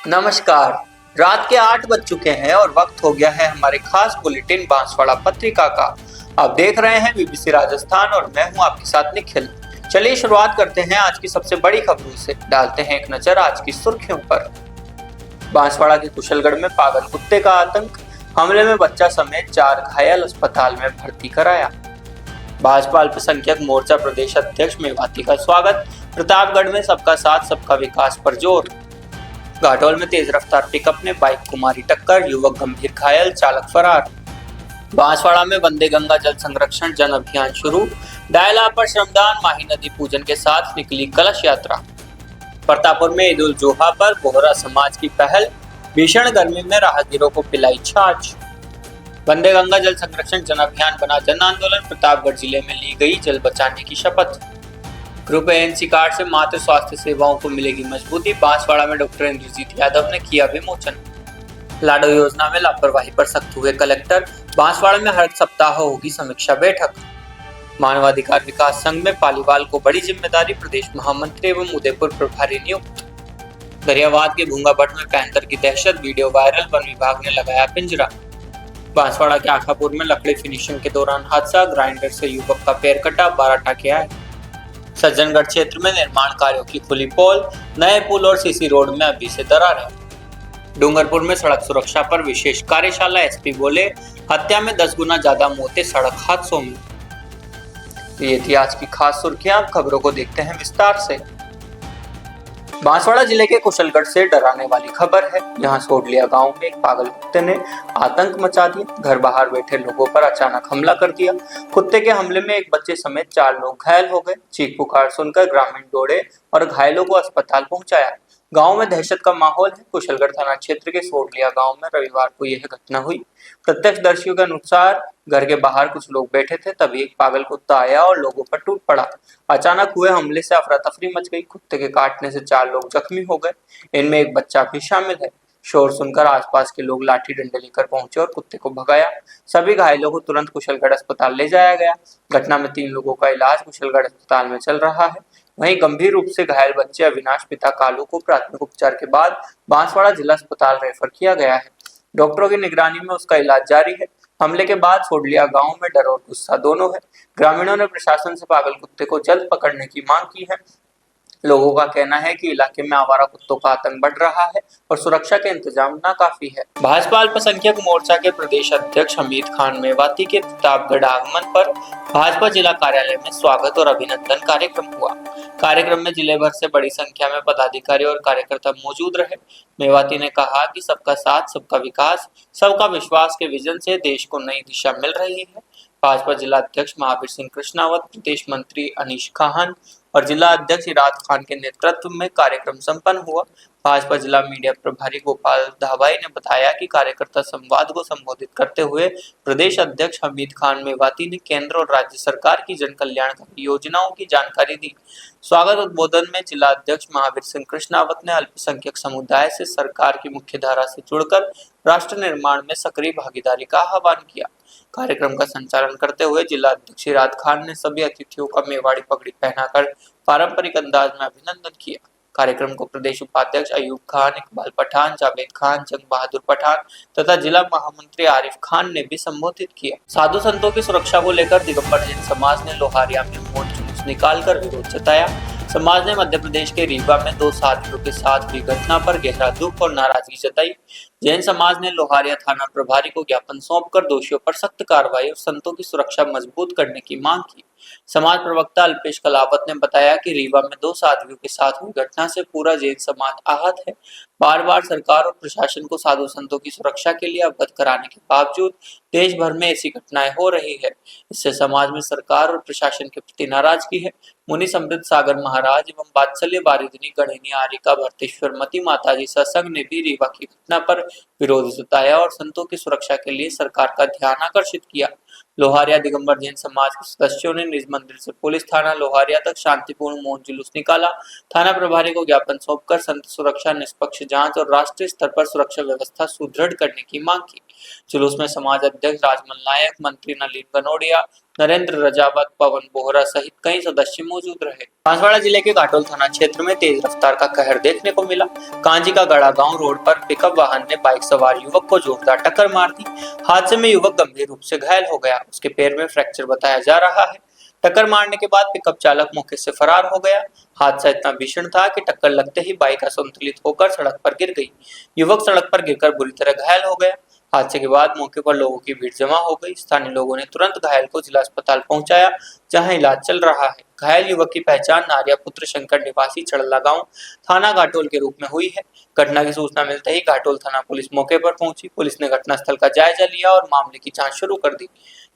नमस्कार। रात के 8 बज चुके हैं और वक्त हो गया है हमारे खास बुलेटिन बांसवाड़ा पत्रिका का। आप देख रहे हैं बीबीसी राजस्थान और मैं हूं आपके साथ निखिल। चलिए शुरुआत करते हैं आज की सबसे बड़ी खबरों से। डालते हैं एक नजर आज की सुर्खियों पर। बांसवाड़ा के कुशलगढ़ में पागल कुत्ते का आतंक, हमले में बच्चा समेत 4 घायल, अस्पताल में भर्ती कराया। भाजपा अल्पसंख्यक मोर्चा प्रदेश अध्यक्ष मेवाती का स्वागत, प्रतापगढ़ में सबका साथ सबका विकास पर जोर। घाटोल में तेज रफ्तार पिकअप ने बाइक को मारी टक्कर, युवक गंभीर घायल, चालक फरार। बांसवाड़ा में वंदे गंगा जल संरक्षण जन अभियान शुरू, डायला पर श्रमदान, माही नदी पूजन के साथ निकली कलश यात्रा। प्रतापपुर में ईद उल जोहा पर बोहरा समाज की पहल, भीषण गर्मी में राहगीरों को पिलाई छाछ। वंदे गंगा जल संरक्षण जन अभियान बना जन आंदोलन, प्रतापगढ़ जिले में ली गई जल बचाने की शपथ। ग्रुप एएनसी कार्ड से मातृ स्वास्थ्य सेवाओं को मिलेगी मजबूती, बांसवाड़ा में डॉक्टर इंद्रजीत यादव ने किया विमोचन। लाडो योजना में लापरवाही पर सख्त हुए कलेक्टर, बांसवाड़ा में हर सप्ताह होगी समीक्षा बैठक। मानवाधिकार विकास संघ में पालीवाल को बड़ी जिम्मेदारी, प्रदेश महामंत्री एवं उदयपुर प्रभारी नियुक्त। गरियावाद के भूंगाबट में पैंथर की दहशत, वीडियो वायरल, वन विभाग ने लगाया पिंजरा। बांसवाड़ा के आखापुर में लकड़ी फिनिशिंग के दौरान हादसा, ग्राइंडर से युवक का पैर कटा, 12 टाके आए। सज्जनगढ़ क्षेत्र में निर्माण कार्यों की खुली पोल, नए पुल और सीसी रोड में अभी से दरारें। डूंगरपुर में सड़क सुरक्षा पर विशेष कार्यशाला, एसपी बोले हत्या में 10 गुना ज्यादा मौतें सड़क हादसों में। ये थी आज की खास सुर्खियां, खबरों को देखते हैं विस्तार से। बांसवाड़ा जिले के कुशलगढ़ से डराने वाली खबर है। यहाँ सोडलिया गांव में एक पागल कुत्ते ने आतंक मचा दिया। घर बाहर बैठे लोगों पर अचानक हमला कर दिया। कुत्ते के हमले में एक बच्चे समेत 4 लोग घायल हो गए। चीख पुकार सुनकर ग्रामीण दौड़े और घायलों को अस्पताल पहुंचाया। गांव में दहशत का माहौल है। कुशलगढ़ थाना क्षेत्र के सोडलिया गांव में रविवार को यह घटना हुई। प्रत्यक्षदर्शियों के अनुसार घर के बाहर कुछ लोग बैठे थे, तभी एक पागल कुत्ता आया और लोगों पर टूट पड़ा। अचानक हुए हमले से अफरा तफरी मच गई। कुत्ते के काटने से 4 लोग जख्मी हो गए, इनमें एक बच्चा भी शामिल है। शोर सुनकर आसपास के लोग लाठी डंडे लेकर पहुंचे और कुत्ते को भगाया। सभी घायलों को तुरंत कुशलगढ़ अस्पताल ले जाया गया। घटना में 3 लोगों का इलाज कुशलगढ़ अस्पताल में चल रहा है। वहीं गंभीर रूप से घायल बच्चे अविनाश पिता कालू को प्राथमिक उपचार के बाद बांसवाड़ा जिला अस्पताल रेफर किया गया है। डॉक्टरों की निगरानी में उसका इलाज जारी है। हमले के बाद सोडलिया गांव में डर और गुस्सा दोनों है। ग्रामीणों ने प्रशासन से पागल कुत्ते को जल्द पकड़ने की मांग की है। लोगों का कहना है कि इलाके में आवारा कुत्तों का आतंक बढ़ रहा है और सुरक्षा के इंतजाम नाकाफी है। भाजपा अल्पसंख्यक मोर्चा के प्रदेश अध्यक्ष हमीद खान मेवाती के प्रतापगढ़ आगमन पर भाजपा जिला कार्यालय में स्वागत और अभिनंदन कार्यक्रम हुआ। कार्यक्रम में जिले भर से बड़ी संख्या में पदाधिकारी और कार्यकर्ता मौजूद रहे। मेवाती ने कहा कि सबका साथ सबका विकास सबका विश्वास के विजन से देश को नई दिशा मिल रही है। भाजपा जिला अध्यक्ष महावीर सिंह कृष्णावत, प्रदेश मंत्री अनीश खान और जिला अध्यक्ष इराद खान के नेतृत्व में कार्यक्रम संपन्न हुआ। भाजपा जिला मीडिया प्रभारी गोपाल धाबाई ने बताया कि कार्यकर्ता संवाद को संबोधित करते हुए प्रदेश अध्यक्ष हमीद खान मेवाती ने केंद्र और राज्य सरकार की जन कल्याणकारी योजनाओं की जानकारी दी। स्वागत उद्बोधन में जिला अध्यक्ष महावीर सिंह कृष्णावत ने अल्पसंख्यक समुदाय से सरकार की मुख्य धारा से जुड़कर राष्ट्र निर्माण में सक्रिय भागीदारी का आह्वान किया। कार्यक्रम का संचालन करते हुए जिला अध्यक्ष इराद खान ने सभी अतिथियों का मेवाड़ी पगड़ी पहनाकर पारंपरिक अंदाज में अभिनंदन किया। कार्यक्रम को प्रदेश उपाध्यक्ष अयूब खान, इकबाल पठान, जावेद खान, जंग बहादुर पठान तथा जिला महामंत्री आरिफ खान ने भी संबोधित किया। साधु संतों की सुरक्षा को लेकर दिगंबर जैन समाज ने लोहारिया में मौन जुलूस निकालकर विरोध जताया। समाज ने मध्य प्रदेश के रीवा में 2 साथियों के साथ हुई घटना पर गहरा दुख और नाराजगी जताई। जैन समाज ने लोहारिया थाना प्रभारी को ज्ञापन सौंपकर दोषियों पर सख्त कार्रवाई और संतों की सुरक्षा मजबूत करने की मांग की। समाज प्रवक्ता अल्पेश कलावत ने बताया कि रीवा में 2 साथियों के साथ हुई घटना से पूरा जैन समाज आहत है। बार बार सरकार और प्रशासन को साधु संतों की सुरक्षा के लिए अवगत कराने के बावजूद देश भर में ऐसी घटनाएं हो रही है। इससे समाज में सरकार और प्रशासन के प्रति नाराजगी है। मुनि समृद्ध सागर महाराज एवं वात्सल्य बारिदिनी गणिनी आरिका भरतेश्वर मती माताजी सत्संग ने भी रीवा की घटना पर विरोध जताया और संतों की सुरक्षा के लिए सरकार का ध्यान आकर्षित किया। लोहारिया दिगंबर जैन समाज के सदस्यों ने निज मंदिर से पुलिस थाना लोहारिया तक शांतिपूर्ण मौन जुलूस निकाला। थाना प्रभारी को ज्ञापन सौंपकर संत सुरक्षा, निष्पक्ष जांच और राष्ट्रीय स्तर पर सुरक्षा व्यवस्था सुदृढ़ करने की मांग की। जुलूस में समाज अध्यक्ष राजमल नायक, मंत्री नलिन गनोडिया, नरेंद्र रजावत, पवन बोहरा सहित कई सदस्य मौजूद रहे। बांसवाड़ा जिले के घाटोल थाना क्षेत्र में तेज रफ्तार का कहर देखने को मिला। कांजी का गड़ा गांव रोड पर पिकअप वाहन ने बाइक सवार युवक को जोरदार टक्कर मार दी। हादसे में युवक गंभीर रूप से घायल हो गया, उसके पैर में फ्रैक्चर बताया जा रहा है। टक्कर मारने के बाद पिकअप चालक मौके से फरार हो गया। हादसा इतना भीषण था कि टक्कर लगते ही बाइक असंतुलित होकर सड़क पर गिर गई। युवक सड़क पर गिरकर बुरी तरह घायल हो गया। हादसे के बाद मौके पर लोगों की भीड़ जमा हो गई। स्थानीय लोगों ने तुरंत घायल को जिला अस्पताल पहुंचाया, जहां इलाज चल रहा है। घायल युवक की पहचान नारिया पुत्र शंकर निवासी चड़ला गांव थाना घाटोल के रूप में हुई है। घटना की सूचना मिलते ही घाटोल थाना पुलिस मौके पर पहुंची। पुलिस ने घटनास्थल का जायजा लिया और मामले की जांच शुरू कर दी।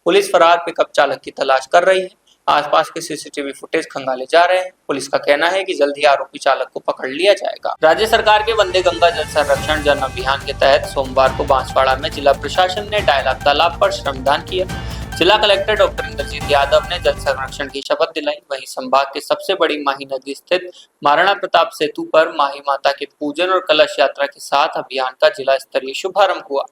पुलिस फरार पिकअप चालक की तलाश कर रही है। आसपास के सीसीटीवी फुटेज खंगाले जा रहे हैं। पुलिस का कहना है कि जल्द ही आरोपी चालक को पकड़ लिया जाएगा। राज्य सरकार के वंदे गंगा जल संरक्षण जन अभियान के तहत सोमवार को बांसवाड़ा में जिला प्रशासन ने डायलाग तालाब पर श्रमदान किया। जिला कलेक्टर डॉक्टर इंद्रजीत यादव ने जल संरक्षण की शपथ दिलाई। वहीं संभाग के सबसे बड़ी माही नदी स्थित महाराणा प्रताप सेतु पर माही माता के पूजन और कलश यात्रा के साथ अभियान का जिला स्तरीय शुभारंभ हुआ।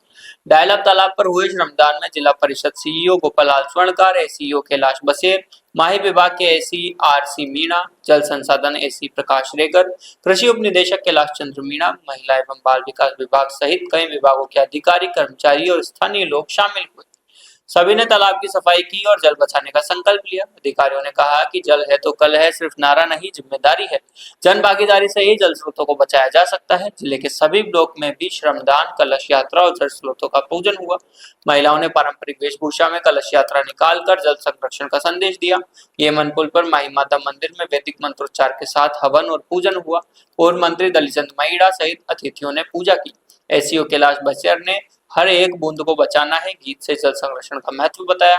डायलाग तालाब पर हुए श्रमदान में जिला परिषद सीईओ गोपालाल स्वर्णकार, एसीईओ कैलाश बसेर, माही विभाग के एसी आरसी मीणा, जल संसाधन एसी प्रकाश रेगर, कृषि उप निदेशक कैलाश चंद्र मीणा, महिला एवं बाल विकास विभाग सहित कई विभागों के अधिकारी, कर्मचारी और स्थानीय लोग शामिल हुए। सभी ने तालाब की सफाई की और जल बचाने का संकल्प लिया। अधिकारियों ने कहा कि जल है तो कल है, सिर्फ नारा नहीं, जिम्मेदारी है। जन भागीदारी से ही जल स्रोतों को बचाया जा सकता है। जिले के सभी ब्लॉक में भी श्रमदान, कलश यात्रा और जल स्रोतों का पूजन हुआ। महिलाओं ने पारंपरिक वेशभूषा में कलश यात्रा निकालकर जल संरक्षण का संदेश दिया। ये मनपुल पर माही माता मंदिर में वैदिक मंत्रोच्चार के साथ हवन और पूजन हुआ। पूर्व मंत्री दलीचंद मईड़ा सहित अतिथियों ने पूजा की। एसीओ कैलाश बसेर ने हर एक बूंद को बचाना है गीत से जल संरक्षण का महत्व बताया।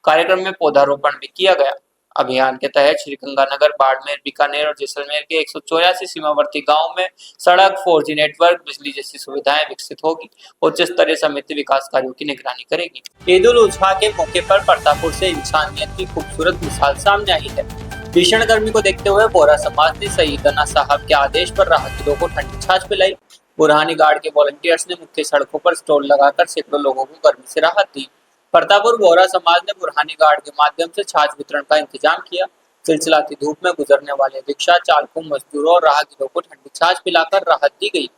कार्यक्रम में पौधारोपण भी किया गया। अभियान के तहत श्रीगंगानगर, बाड़मेर, बीकानेर और जैसलमेर के 184 सीमावर्ती गांवों में सड़क, 4G नेटवर्क, बिजली जैसी सुविधाएं विकसित होगी। उच्च स्तरीय समिति विकास कार्यों की निगरानी करेगी। ईद उल अजहा के मौके पर प्रतापपुर से इंसानियत की खूबसूरत मिसाल सामने आई है। भीषण गर्मी को देखते हुए बोहरा समाज ने सईदना साहब के आदेश पर राहगीरों को ठंडी छाछ पिलाई। बुरहानी गार्ड के वॉलंटियर्स ने मुख्य सड़कों पर स्टॉल लगाकर सैकड़ों लोगों को गर्मी से राहत दी। प्रतापपुर बोहरा समाज ने बुरहानी गार्ड के माध्यम से छाछ वितरण का इंतजाम किया। चिलचिलाती धूप में गुजरने वाले रिक्शा चालकों, मजदूरों और राहगीरों को ठंडी छाछ पिलाकर राहत दी गई।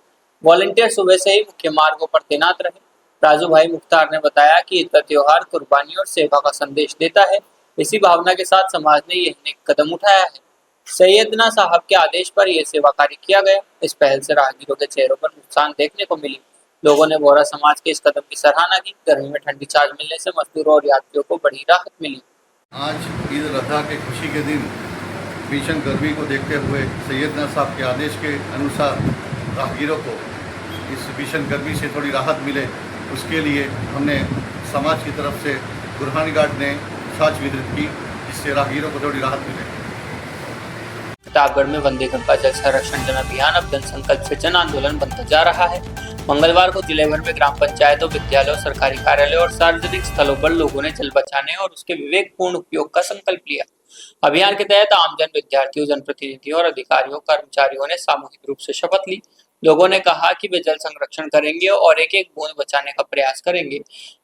वॉलंटियर सुबह से ही मुख्य मार्गों पर तैनात रहे। राजू भाई मुख्तार ने बताया कि ईद का त्योहार कुर्बानी और सेवा का संदेश देता है। इसी भावना के साथ समाज ने यह नेक कदम उठाया है। सैयदना साहब के आदेश पर यह सेवा कार्य किया गया। इस पहल से राहगीरों के चेहरों पर मुस्कान देखने को मिली। लोगों ने बोहरा समाज के इस कदम की सराहना की। गर्मी में ठंडी छाछ मिलने से मजदूरों और यात्रियों को बड़ी राहत मिली। आज ईद उल अजहा के खुशी के दिन भीषण गर्मी को देखते हुए सैयदना साहब के आदेश के अनुसार राहगीरों को इस भीषण गर्मी से थोड़ी राहत मिले, उसके लिए हमने समाज की तरफ से बुरहानी गार्ड ने छाछ वितरित की, जिससे राहगीरों को थोड़ी राहत मिले। प्रतापगढ़ में वंदे गंगा जल संरक्षण जन अभियान अब जन संकल्प से जन आंदोलन बनता जा रहा है। मंगलवार को जिले भर में ग्राम पंचायतों, विद्यालयों, सरकारी कार्यालयों और सार्वजनिक स्थलों पर लोगों ने जल बचाने और उसके विवेकपूर्ण उपयोग का संकल्प लिया। अभियान के तहत आमजन, विद्यार्थियों, जनप्रतिनिधियों और अधिकारियों, कर्मचारियों ने सामूहिक रूप से शपथ ली। लोगों ने कहा कि वे जल संरक्षण करेंगे और एक एक बूंद बचाने का प्रयास करेंगे।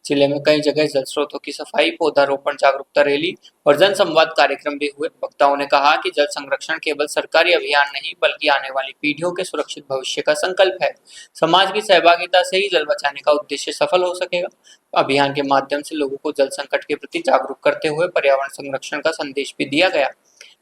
जिले में कई जगह जल स्रोतों की सफाई, पौधारोपण, जागरूकता रैली और जन संवाद कार्यक्रम भी हुए। वक्ताओं ने कहा कि जल संरक्षण केवल सरकारी अभियान नहीं, बल्कि आने वाली पीढ़ियों के सुरक्षित भविष्य का संकल्प है। समाज की सहभागिता से ही जल बचाने का उद्देश्य सफल हो सकेगा। अभियान के माध्यम से लोगों को जल संकट के प्रति जागरूक करते हुए पर्यावरण संरक्षण का संदेश भी दिया गया।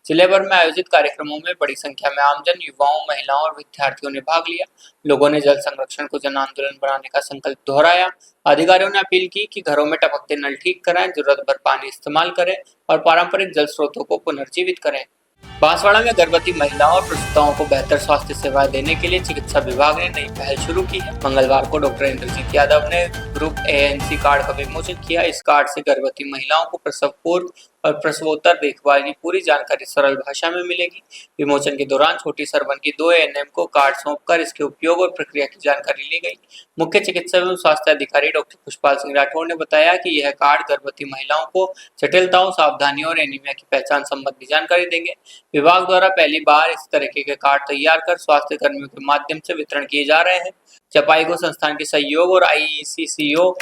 जिले भर में आयोजित कार्यक्रमों में बड़ी संख्या में आमजन, युवाओं, महिलाओं और विद्यार्थियों ने भाग लिया। लोगों ने जल संरक्षण को जन आंदोलन बनाने का संकल्प दोहराया। अधिकारियों ने अपील की कि घरों में टपकते नल ठीक कराएं, जरूरत भर पानी इस्तेमाल करें और पारंपरिक जल स्रोतों को पुनर्जीवित करें। बांसवाड़ा में गर्भवती महिलाओं और प्रसूताओं को बेहतर स्वास्थ्य सेवाएं देने के लिए चिकित्सा विभाग ने नई पहल शुरू की है। मंगलवार को डॉक्टर इंद्रजीत यादव ने ग्रुप ANC कार्ड का विमोचन किया। इस कार्ड से गर्भवती महिलाओं को प्रसव पूर्व और प्रसवोत्तर देखभाल की पूरी जानकारी सरल भाषा में मिलेगी। विमोचन के दौरान छोटी सरवन की 2 ANM को कार्ड सौंपकर इसके उपयोग और प्रक्रिया की जानकारी ली गई। मुख्य चिकित्सा एवं स्वास्थ्य अधिकारी डॉक्टर पुष्पाल सिंह राठौर ने बताया कि यह कार्ड गर्भवती महिलाओं को जटिलताओं, सावधानियों और एनीमिया की पहचान संबंधी जानकारी देंगे। विभाग द्वारा पहली बार इस तरीके के कार्ड तैयार कर स्वास्थ्य कर्मियों के माध्यम से वितरण किए जा रहे हैं। चपाईगो संस्थान के सहयोग और आईईसी सीईओ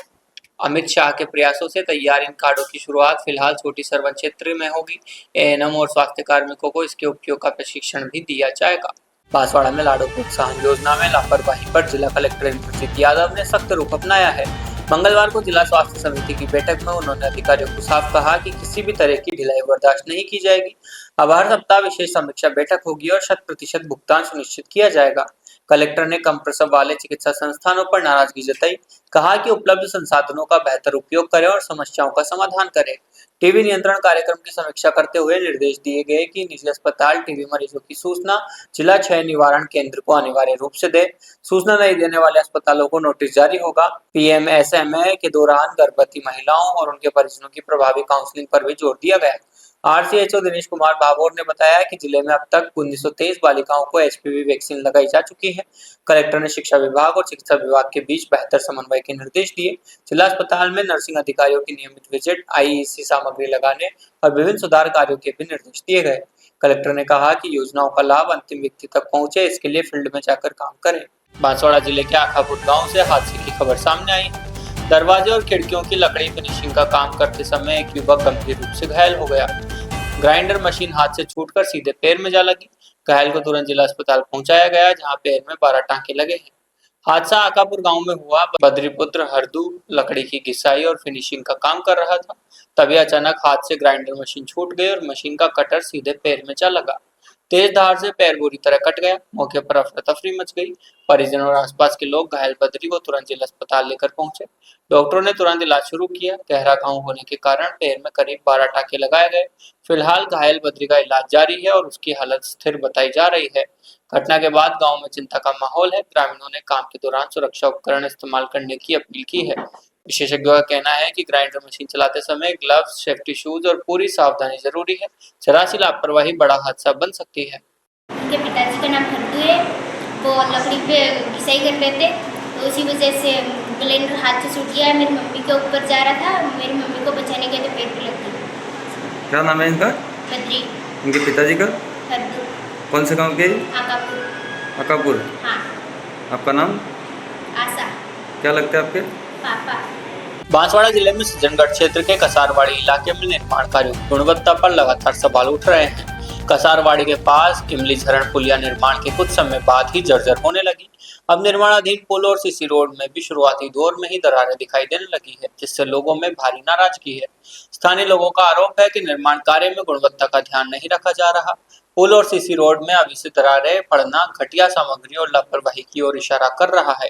अमित शाह के प्रयासों से तैयार इन कार्डों की शुरुआत फिलहाल छोटी सरवन क्षेत्र में होगी। एएनएम और स्वास्थ्य कार्मिकों को इसके उपयोग का प्रशिक्षण भी दिया जाएगा। बांसवाड़ा में लाड़ो प्रोत्साहन योजना में लापरवाही पर जिला कलेक्टर इंद्रजीत यादव ने सख्त रुख अपनाया है। मंगलवार को जिला स्वास्थ्य समिति की बैठक में उन्होंने अधिकारियों को साफ कहा कि किसी भी तरह की ढिलाई बर्दाश्त नहीं की जाएगी। अब हर सप्ताह विशेष समीक्षा बैठक होगी और 100% भुगतान सुनिश्चित किया जाएगा। कलेक्टर ने कम प्रसव वाले चिकित्सा संस्थानों पर नाराजगी जताई, कहा कि उपलब्ध संसाधनों का बेहतर उपयोग करें और समस्याओं का समाधान करें। टीबी नियंत्रण कार्यक्रम की समीक्षा करते हुए निर्देश दिए गए कि निजी अस्पताल टीबी मरीजों की सूचना जिला क्षय निवारण केंद्र को अनिवार्य रूप से दे। सूचना नहीं देने वाले अस्पतालों को नोटिस जारी होगा। पीएमएसएमए के दौरान गर्भवती महिलाओं और उनके परिजनों की प्रभावी काउंसलिंग पर भी जोर दिया गया। आरसीएचओ दिनेश कुमार भाभोर ने बताया कि जिले में अब तक 1923 बालिकाओं को एचपीवी वैक्सीन लगाई जा चुकी है। कलेक्टर ने शिक्षा विभाग और चिकित्सा विभाग के बीच बेहतर समन्वय के निर्देश दिए। जिला अस्पताल में नर्सिंग अधिकारियों की नियमित विजिट, आईईसी सामग्री लगाने और विभिन्न सुधार कार्यों के भी निर्देश दिए गए। कलेक्टर ने कहा कि योजनाओं का लाभ अंतिम व्यक्ति तक पहुंचे, इसके लिए फील्ड में जाकर काम करें। बांसवाड़ा जिले के आखापुर गांव से हादसे की खबर सामने आई। दरवाजे और खिड़कियों की लकड़ी फिनिशिंग का काम करते समय एक युवक गंभीर रूप से घायल हो गया। ग्राइंडर मशीन हाथ से छूटकर सीधे पैर में जा लगी। घायल को तुरंत जिला अस्पताल पहुंचाया गया, जहां पैर में 12 टांके लगे हैं। हादसा आकापुर गांव में हुआ। बद्रीपुत्र हरदू लकड़ी की घिसाई और फिनिशिंग का काम कर रहा था। तभी अचानक हाथ से ग्राइंडर मशीन छूट गई और मशीन का कटर सीधे पैर में जा लगा। तेज धार से पैर बुरी तरह कट गया। मौके पर अफरा तफरी मच गई। परिजन और आसपास के लोग घायल बद्री को तुरंत जिला अस्पताल लेकर पहुंचे। डॉक्टरों ने तुरंत इलाज शुरू किया। गहरा घाव होने के कारण पैर में करीब 12 टांके लगाए गए। फिलहाल घायल बद्री का इलाज जारी है और उसकी हालत स्थिर बताई जा रही है। घटना के बाद गांव में चिंता का माहौल है। ग्रामीणों ने काम के दौरान सुरक्षा उपकरण इस्तेमाल करने की अपील की है। विशेषज्ञों का कहना है कि ग्राइंडर मशीन चलाते समय ग्लव्स, सेफ्टी शूज और पूरी सावधानी जरूरी है। जरा सी लापरवाही बड़ा हादसा बन सकती है। उनके पिताजी का नाम हरदू है। वो लकड़ी पे घिसाई कर रहे थे, तो उसी वजह से ब्लेंडर हाथ से छूट गया। मेरी मम्मी के ऊपर जा रहा था, मेरी मम्मी को बचाने गए तो पैर पे लग गई। क्या नाम है इनका? बद्री। इनके पिताजी का? हरदू। कौन से गांव के? आकापुर। अकापुर। हाँ। आपका नाम? आशा। क्या लगता है आपके? पापा। बांसवाड़ा जिले में सज्जनगढ़ क्षेत्र के कसारवाड़ी इलाके में निर्माण कार्यों की गुणवत्ता पर लगातार सवाल उठ रहे हैं। कसारवाड़ी के पास इमली झरण पुलिया निर्माण के कुछ समय बाद ही जर्जर होने लगी। अब निर्माणाधीन पुल और सीसी रोड में भी शुरुआती दौर में ही दरारें दिखाई देने लगी है, जिससे लोगों में भारी नाराजगी है। स्थानीय लोगों का आरोप है कि निर्माण कार्य में गुणवत्ता का ध्यान नहीं रखा जा रहा। पुल और सीसी रोड में अभी से दरारें पड़ना घटिया सामग्री और लापरवाही की ओर इशारा कर रहा है।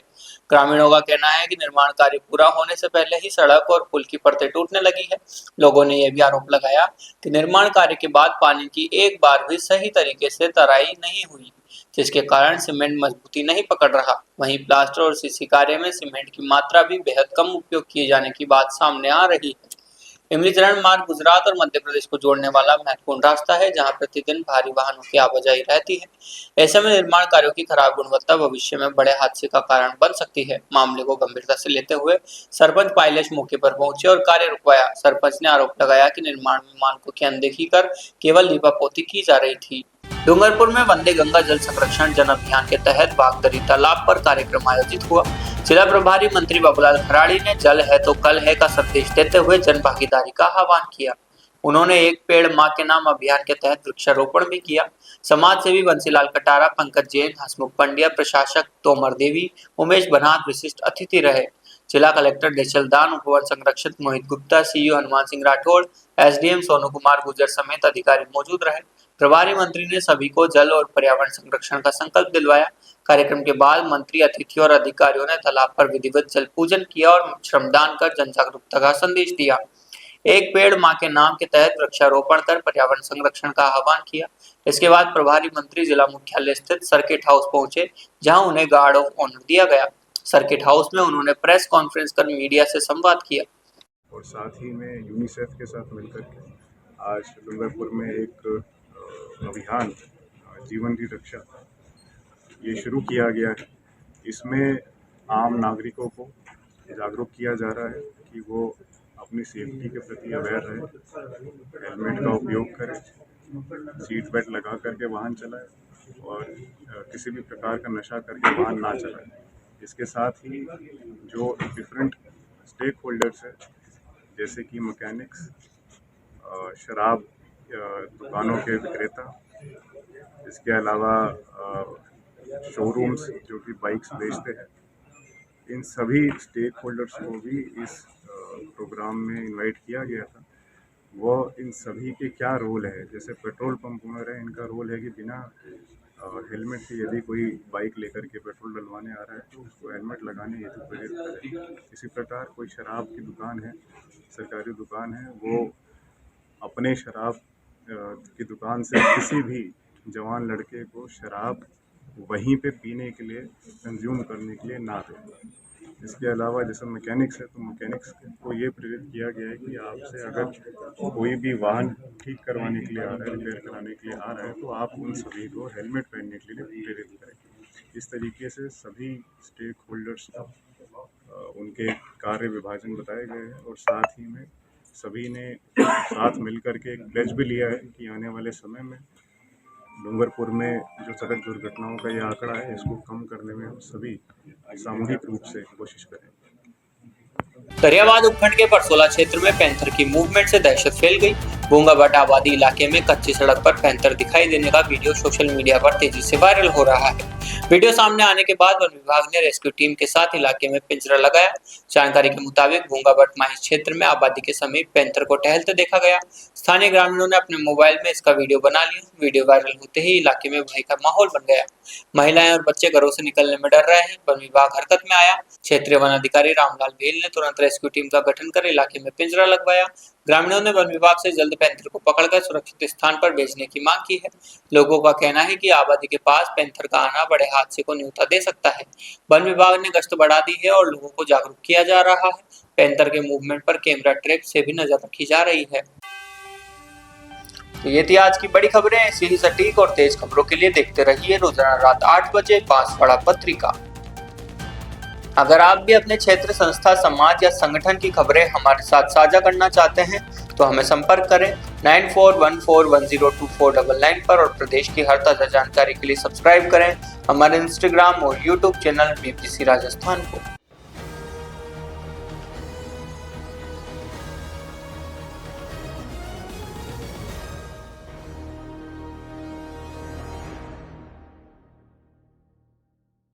ग्रामीणों का कहना है कि निर्माण कार्य पूरा होने से पहले ही सड़क और पुल की परतें टूटने लगी है। लोगों ने यह भी आरोप लगाया कि निर्माण कार्य के बाद पानी की एक बार भी सही तरीके से तराई नहीं हुई, जिसके कारण सीमेंट मजबूती नहीं पकड़ रहा। वहीं प्लास्टर और सीसी कार्य में सीमेंट की मात्रा भी बेहद कम उपयोग किए जाने की बात सामने आ रही है। इमली झरण मार्ग गुजरात और मध्य प्रदेश को जोड़ने वाला महत्वपूर्ण रास्ता है, जहां प्रतिदिन भारी वाहनों की आवाजाही रहती है। ऐसे में निर्माण कार्यों की खराब गुणवत्ता भविष्य में बड़े हादसे का कारण बन सकती है। मामले को गंभीरता से लेते हुए सरपंच पाइलेश मौके पर पहुंचे और कार्य रुकवाया। सरपंच ने आरोप लगाया कि निर्माण में मानकों की अनदेखी कर केवल लीपापोती की जा रही थी। डूंगरपुर में वंदे गंगा जल संरक्षण जन अभियान के तहत बागदरी तालाब पर कार्यक्रम आयोजित हुआ। जिला प्रभारी मंत्री बाबूलाल खराड़ी ने जल है तो कल है का संदेश देते हुए जन भागीदारी का आह्वान किया। उन्होंने एक पेड़ मां के नाम अभियान के तहत वृक्षारोपण भी किया। समाज सेवी बंसीलाल कटारा, पंकज जैन, हसमुख पंड्या, प्रशासक तोमर देवी, उमेश बनात विशिष्ट अतिथि रहे। जिला कलेक्टर डेचल दान, उपवन संरक्षक मोहित गुप्ता, सीईओ हनुमान सिंह राठौड़, एसडीएम सोनू कुमार गुजर समेत अधिकारी मौजूद रहे। प्रभारी मंत्री ने सभी को जल और पर्यावरण संरक्षण का संकल्प दिलवाया। कार्यक्रम के बाद मंत्री, अतिथि और अधिकारियों ने तालाब पर विधिवत जल पूजन किया और श्रमदान कर जन जागरूकता का संदेश दिया। एक पेड़ मां के नाम के तहत वृक्षारोपण कर पर्यावरण संरक्षण का आह्वान किया। इसके बाद प्रभारी मंत्री जिला मुख्यालय स्थित सर्किट हाउस पहुंचे, जहां उन्हें गार्ड ऑफ ऑनर दिया गया। सर्किट हाउस में उन्होंने प्रेस कॉन्फ्रेंस कर मीडिया से संवाद किया और साथ ही में यूनिसेफ के साथ मिलकर के आज डूंगरपुर में एक अभियान जीवन की रक्षा ये शुरू किया गया है। इसमें आम नागरिकों को जागरूक किया जा रहा है कि वो अपनी सेफ्टी के प्रति अवेयर रहें, हेलमेट का उपयोग करें सीट बेल्ट लगा करके वाहन चलाए और किसी भी प्रकार का नशा करके वाहन ना चलाए। इसके साथ ही जो डिफरेंट स्टेक होल्डर्स है जैसे कि मैकेनिक्स, शराब दुकानों के विक्रेता, इसके अलावा शोरूम्स जो कि बाइक्स बेचते हैं, इन सभी स्टेक होल्डर्स को भी इस प्रोग्राम में इनवाइट किया गया था। वो इन सभी के क्या रोल है, जैसे पेट्रोल पंप ओनर है, इनका रोल है कि बिना हेलमेट के यदि कोई बाइक लेकर के पेट्रोल डलवाने आ रहा है तो उसको हेलमेट लगाने हेतु प्रेरित करें। इसी प्रकार कोई शराब की दुकान है, सरकारी दुकान है, वो अपने शराब की दुकान से किसी भी जवान लड़के को शराब वहीं पे पीने के लिए, कंज्यूम करने के लिए ना दें। इसके अलावा जैसे मैकेनिक्स है तो मैकेनिक्स को ये प्रेरित किया गया है कि आपसे अगर कोई भी वाहन ठीक करवाने के लिए आ रहा है, रिपेयर कराने के लिए आ रहा है, तो आप उन सभी को हेलमेट पहनने के लिए प्रेरित करें। इस तरीके से सभी स्टेक होल्डर्स को उनके कार्य विभाजन बताए गए हैं और साथ ही में सभी ने साथ मिलकर के एक प्लेज भी लिया है कि आने वाले समय में डूंगरपुर में जो सड़क दुर्घटनाओं का ये आंकड़ा है, इसको कम करने में हम सभी सामूहिक रूप से कोशिश करें। दरियाबाद उपखंड के परसोला क्षेत्र में पैंथर की मूवमेंट से दहशत फैल गई। भूंगाबट आबादी इलाके में कच्ची सड़क पर पैंथर दिखाई देने का वीडियो सोशल मीडिया पर तेजी से वायरल हो रहा है। वीडियो सामने आने के बाद वन विभाग ने रेस्क्यू टीम के साथ इलाके में पिंजरा लगाया। जानकारी के मुताबिक भूंगाबट माही क्षेत्र में आबादी के समीप पैंथर को टहलते देखा गया। स्थानीय ग्रामीणों ने अपने मोबाइल में इसका वीडियो बना लिया। वीडियो वायरल होते ही इलाके में भय का माहौल बन गया। महिलाएं और बच्चे घरों से निकलने में डर रहे हैं। वन विभाग हरकत में आया। क्षेत्रीय वन अधिकारी रामलाल भेल ने तुरंत रेस्क्यू टीम का गठन कर इलाके में पिंजरा लगवाया। ग्रामीणों ने वन विभाग से जल्द पैंथर को पकड़कर सुरक्षित स्थान पर भेजने की मांग की है। लोगों का कहना है कि आबादी के पास पैंथर का आना बड़े हादसे को न्योता दे सकता है। वन विभाग ने गश्त बढ़ा दी है और लोगों को जागरूक किया जा रहा है। पैंथर के मूवमेंट पर कैमरा ट्रैप से भी नजर रखी जा रही है। तो ये थी आज की बड़ी खबरें। ऐसी ही सटीक और तेज खबरों के लिए देखते रहिए रोजाना रात 8 बजे बांसवाड़ा पत्रिका। अगर आप भी अपने क्षेत्र, संस्था, समाज या संगठन की खबरें हमारे साथ साझा करना चाहते हैं तो हमें संपर्क करें 9414102499 पर और प्रदेश की हर ताजा जानकारी के लिए सब्सक्राइब करें हमारे इंस्टाग्राम और यूट्यूब चैनल बीपीसी राजस्थान को।